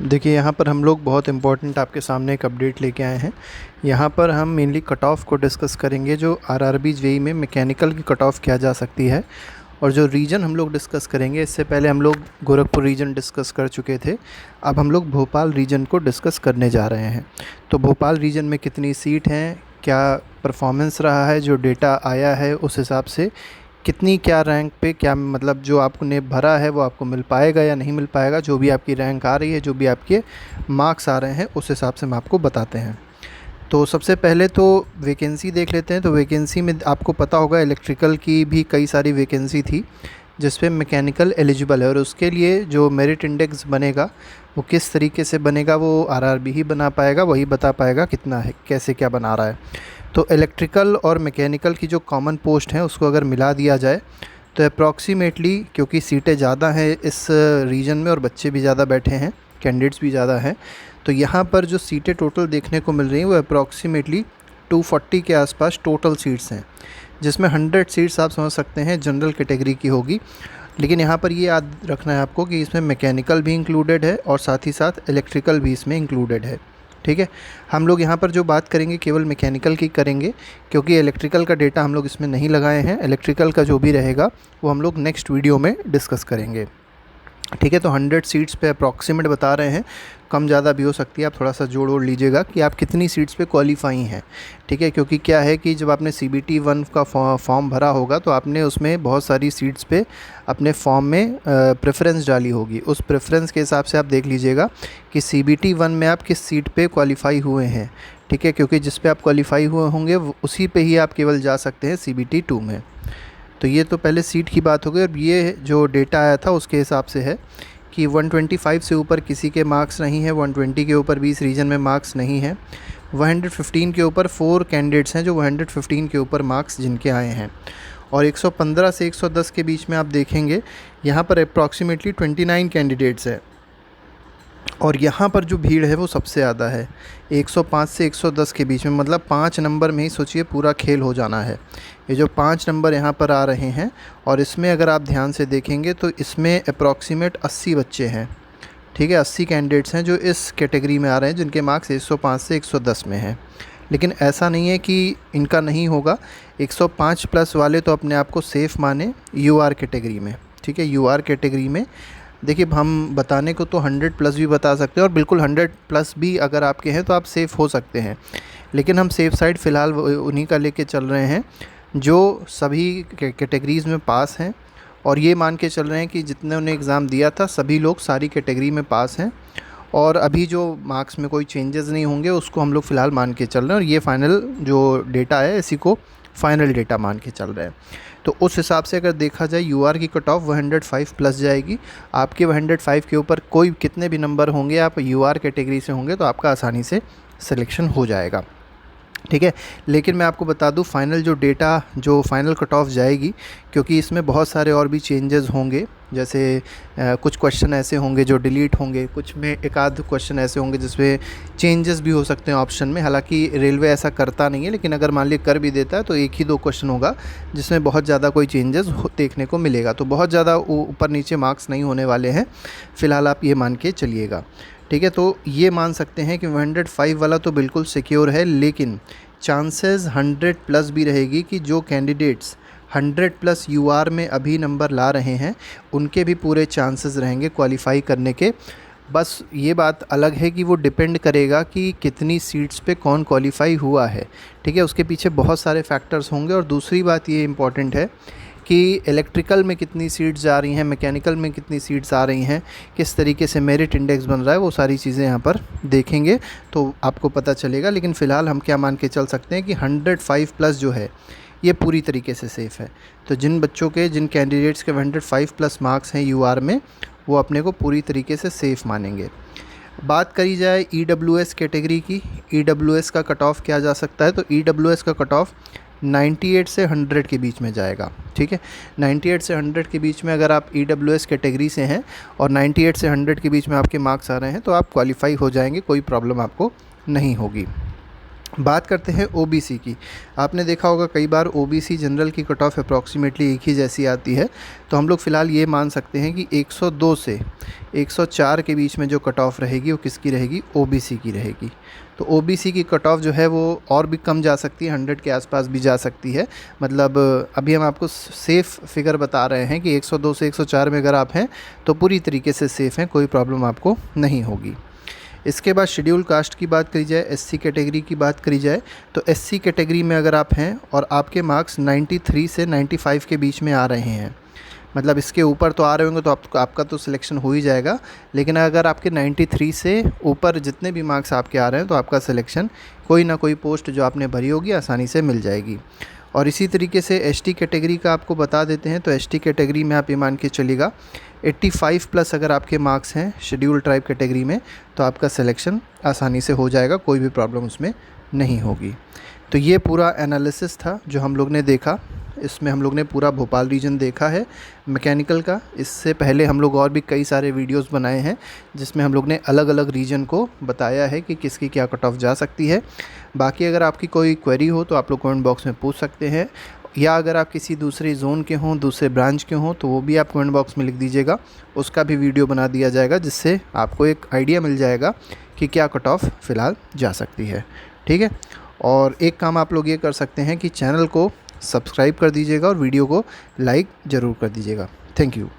देखिए यहाँ पर हम लोग बहुत इम्पोर्टेंट आपके सामने एक अपडेट लेके आए हैं। यहाँ पर हम मेनली कट ऑफ को डिस्कस करेंगे, जो आरआरबी जेईई में मैकेनिकल की कट ऑफ क्या जा सकती है। और जो रीजन हम लोग डिस्कस करेंगे, इससे पहले हम लोग गोरखपुर रीजन डिस्कस कर चुके थे। अब हम लोग भोपाल रीजन को डिस्कस करने जा रहे हैं। तो भोपाल रीजन में कितनी सीट हैं, क्या परफॉर्मेंस रहा है, जो डेटा आया है उस हिसाब से कितनी क्या रैंक पे, क्या मतलब जो आपने भरा है वो आपको मिल पाएगा या नहीं मिल पाएगा। जो भी आपकी रैंक आ रही है, जो भी आपके मार्क्स आ रहे हैं, उस हिसाब से हम आपको बताते हैं। तो सबसे पहले तो वैकेंसी देख लेते हैं। तो वैकेंसी में आपको पता होगा इलेक्ट्रिकल की भी कई सारी वैकेंसी थी जिस पे मैकेनिकल एलिजिबल है, और उसके लिए जो मेरिट इंडेक्स बनेगा वो किस तरीके से बनेगा वो आरआरबी ही बना पाएगा, वही बता पाएगा कितना है, कैसे क्या बना रहा है। तो इलेक्ट्रिकल और मैकेनिकल की जो कॉमन पोस्ट हैं उसको अगर मिला दिया जाए तो अप्रॉक्सीमेटली, क्योंकि सीटें ज़्यादा हैं इस रीजन में और बच्चे भी ज़्यादा बैठे हैं, कैंडिडेट्स भी ज़्यादा हैं, तो यहाँ पर जो सीटें टोटल देखने को मिल रही हैं वो अप्रॉक्सीमेटली 240 के आसपास टोटल सीट्स हैं, जिसमें 100 सीट्स आप समझ सकते हैं जनरल कैटेगरी की होगी। लेकिन यहाँ पर ये याद रखना है आपको कि इसमें मैकेनिकल भी इंक्लूडेड है और साथ ही साथ इलेक्ट्रिकल भी इसमें इंक्लूडेड है। ठीक है, हम लोग यहाँ पर जो बात करेंगे केवल मैकेनिकल की करेंगे, क्योंकि इलेक्ट्रिकल का डेटा हम लोग इसमें नहीं लगाए हैं। इलेक्ट्रिकल का जो भी रहेगा वो हम लोग नेक्स्ट वीडियो में डिस्कस करेंगे। ठीक है, तो 100 सीट्स पे अप्रॉक्सीमेट बता रहे हैं, कम ज़्यादा भी हो सकती है। आप थोड़ा सा जोड़ लीजिएगा कि आप कितनी सीट्स पे क्वालिफाई हैं। ठीक है, क्योंकि क्या है कि जब आपने CBT 1 का फॉर्म भरा होगा तो आपने उसमें बहुत सारी सीट्स पे अपने फॉर्म में प्रेफरेंस डाली होगी। उस प्रेफरेंस के हिसाब से आप देख लीजिएगा कि CBT 1 में आप किस सीट पे क्वालिफाई हुए हैं। ठीक है, क्योंकि जिस पे आप क्वालिफाई हुए होंगे उसी पे ही आप केवल जा सकते हैं CBT 2 में। तो ये तो पहले सीट की बात हो गई। और ये जो डेटा आया था उसके हिसाब से है कि 125 से ऊपर किसी के मार्क्स नहीं है, 120 के ऊपर 20 रीजन में मार्क्स नहीं है, 115 के ऊपर 4 कैंडिडेट्स हैं जो 115 के ऊपर मार्क्स जिनके आए हैं, और 115 से 110 के बीच में आप देखेंगे यहाँ पर अप्रॉक्सीमेटली 29 कैंडिडेट्स हैं। और यहाँ पर जो भीड़ है वो सबसे ज़्यादा है, 105 से 110 के बीच में, मतलब 5 नंबर में ही सोचिए पूरा खेल हो जाना है। ये जो 5 नंबर यहाँ पर आ रहे हैं, और इसमें अगर आप ध्यान से देखेंगे तो इसमें अप्रॉक्सीमेट 80 बच्चे हैं। ठीक है, 80 कैंडिडेट्स हैं जो इस कैटेगरी में आ रहे हैं जिनके मार्क्स 105 से 110 में हैं। लेकिन ऐसा नहीं है कि इनका नहीं होगा, 105 प्लस वाले तो अपने आप को सेफ़ माने UR कैटेगरी में। ठीक है, UR कैटेगरी में देखिए हम बताने को तो 100 प्लस भी बता सकते हैं, और बिल्कुल 100 प्लस भी अगर आपके हैं तो आप सेफ़ हो सकते हैं। लेकिन हम सेफ़ साइड फ़िलहाल उन्हीं का लेके चल रहे हैं जो सभी कैटेगरीज़ में पास हैं, और ये मान के चल रहे हैं कि जितने उन्हें एग्ज़ाम दिया था सभी लोग सारी कैटेगरी में पास हैं, और अभी जो मार्क्स में कोई चेंजेस नहीं होंगे उसको हम लोग फ़िलहाल मान के चल रहे हैं। और ये फ़ाइनल जो डेटा है इसी को फ़ाइनल डेटा मान के चल रहे हैं। तो उस हिसाब से अगर देखा जाए UR की कट ऑफ 105 प्लस जाएगी। आपके 105 के ऊपर कोई कितने भी नंबर होंगे, आप UR कैटेगरी से होंगे तो आपका आसानी से सिलेक्शन हो जाएगा। ठीक है, लेकिन मैं आपको बता दूं फाइनल जो डेटा, जो फाइनल कट ऑफ जाएगी, क्योंकि इसमें बहुत सारे और भी चेंजेस होंगे। जैसे कुछ क्वेश्चन ऐसे होंगे जो डिलीट होंगे, कुछ में एक आध क्वेश्चन ऐसे होंगे जिसमें चेंजेस भी हो सकते हैं ऑप्शन में। हालांकि रेलवे ऐसा करता नहीं है, लेकिन अगर मान लीजिए कर भी देता है तो एक ही 2 क्वेश्चन होगा जिसमें बहुत ज़्यादा कोई चेंजेस देखने को मिलेगा। तो बहुत ज़्यादा ऊपर नीचे मार्क्स नहीं होने वाले हैं, फ़िलहाल आप ये मान के चलिएगा। ठीक है, तो ये मान सकते हैं कि 105 वाला तो बिल्कुल सिक्योर है, लेकिन चांसेस 100 प्लस भी रहेगी कि जो कैंडिडेट्स 100 प्लस UR में अभी नंबर ला रहे हैं उनके भी पूरे चांसेस रहेंगे क्वालिफ़ाई करने के। बस ये बात अलग है कि वो डिपेंड करेगा कि कितनी सीट्स पे कौन क्वालिफ़ाई हुआ है। ठीक है, उसके पीछे बहुत सारे फैक्टर्स होंगे। और दूसरी बात ये इम्पॉर्टेंट है कि इलेक्ट्रिकल में कितनी सीट्स आ रही हैं, मैकेनिकल में कितनी सीट्स आ रही हैं, किस तरीके से मेरिट इंडेक्स बन रहा है, वो सारी चीज़ें यहाँ पर देखेंगे तो आपको पता चलेगा। लेकिन फ़िलहाल हम क्या मान के चल सकते हैं कि 105 प्लस जो है ये पूरी तरीके से सेफ़ है। तो जिन बच्चों के, जिन कैंडिडेट्स के 105 प्लस मार्क्स हैं UR में, वो अपने को पूरी तरीके से सेफ़ मानेंगे। बात करी जाए EWS कैटेगरी की, EWS का कट ऑफ क्या जा सकता है, तो EWS का कट ऑफ 98 से 100 के बीच में जाएगा। ठीक है, 98 से 100 के बीच में अगर आप EWS कैटेगरी से हैं और 98 से 100 के बीच में आपके मार्क्स आ रहे हैं तो आप क्वालिफाई हो जाएंगे, कोई प्रॉब्लम आपको नहीं होगी। बात करते हैं ओबीसी की। आपने देखा होगा कई बार ओबीसी जनरल की कट ऑफ अप्रॉक्सीमेटली एक ही जैसी आती है, तो हम लोग फ़िलहाल ये मान सकते हैं कि 102 से 104 के बीच में जो कट ऑफ रहेगी वो किसकी रहेगी, ओबीसी की रहेगी। तो ओबीसी की कट ऑफ जो है वो और भी कम जा सकती है, 100 के आसपास भी जा सकती है। मतलब अभी हम आपको सेफ़ फिगर बता रहे हैं कि 102 से 104 में अगर आप हैं तो पूरी तरीके से सेफ़ हैं, कोई प्रॉब्लम आपको नहीं होगी। इसके बाद शेड्यूल कास्ट की बात करी जाए, एससी कैटेगरी की बात करी जाए, तो एससी कैटेगरी में अगर आप हैं और आपके मार्क्स 93 से 95 के बीच में आ रहे हैं, मतलब इसके ऊपर तो आ रहे होंगे तो आपका तो सिलेक्शन हो ही जाएगा। लेकिन अगर आपके 93 से ऊपर जितने भी मार्क्स आपके आ रहे हैं तो आपका सिलेक्शन, कोई ना कोई पोस्ट जो आपने भरी होगी आसानी से मिल जाएगी। और इसी तरीके से एसटी कैटेगरी का आपको बता देते हैं। तो एसटी कैटेगरी में आप ये मान के चलिएगा 85 प्लस अगर आपके मार्क्स हैं शेड्यूल ट्राइब कैटेगरी में तो आपका सिलेक्शन आसानी से हो जाएगा, कोई भी प्रॉब्लम उसमें नहीं होगी। तो ये पूरा एनालिसिस था जो हम लोग ने देखा। इसमें हम लोग ने पूरा भोपाल रीजन देखा है मैकेनिकल का। इससे पहले हम लोग और भी कई सारे वीडियोस बनाए हैं जिसमें हम लोग ने अलग अलग रीजन को बताया है कि किसकी क्या कट ऑफ जा सकती है। बाकी अगर आपकी कोई क्वेरी हो तो आप लोग कमेंट बॉक्स में पूछ सकते हैं, या अगर आप किसी दूसरे ज़ोन के हों, दूसरे ब्रांच के हों, तो वो भी आप कमेंट बॉक्स में लिख दीजिएगा, उसका भी वीडियो बना दिया जाएगा, जिससे आपको एक आइडिया मिल जाएगा कि क्या कट ऑफ फ़िलहाल जा सकती है। ठीक है। और एक काम आप लोग ये कर सकते हैं कि चैनल को सब्सक्राइब कर दीजिएगा और वीडियो को लाइक ज़रूर कर दीजिएगा। Thank you.